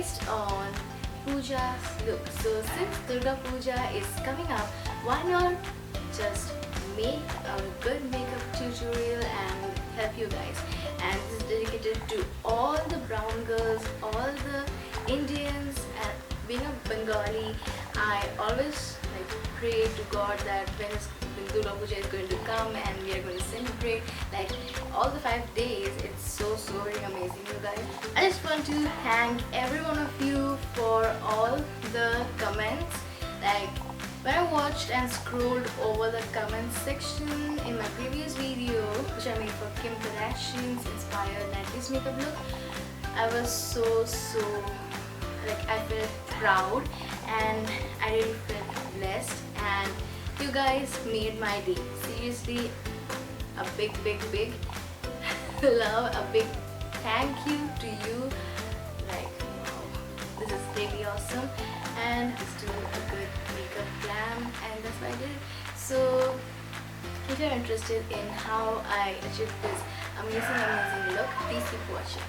based on Puja's look. So since Durga Puja is coming up, why not just make a good makeup tutorial and help you guys. And this is dedicated to all the brown girls, all the Indians, and being a Bengali, I always pray to God that when Durga Puja is going to come and we are going to celebrate all the 5 days. It's so very amazing, you guys. I just want to thank every one of you for all the comments. When I watched and scrolled over the comments section in my previous video, which I made for Kim Kardashian's inspired 90s makeup look, I was so I felt proud and I really felt blessed, and you guys made my day. Seriously, a big love, a big thank you to you. Wow, this is really awesome, and let's do a good makeup glam, and that's what I did. So if you're interested in how I achieved this amazing look, please keep watching.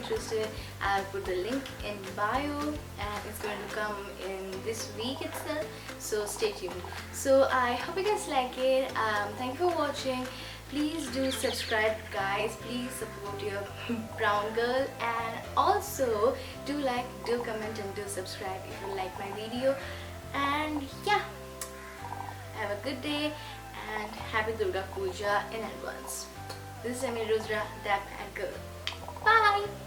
interested, I'll put the link in bio, and it's going to come in this week itself, so stay tuned. So I hope you guys like it. Thank you for watching. Please do subscribe, guys. Please support your brown girl, and also do like, do comment, and do subscribe if you like my video. And yeah, have a good day and happy Durga Puja in advance. This is AMELI, RUDRA, that and girl. Bye.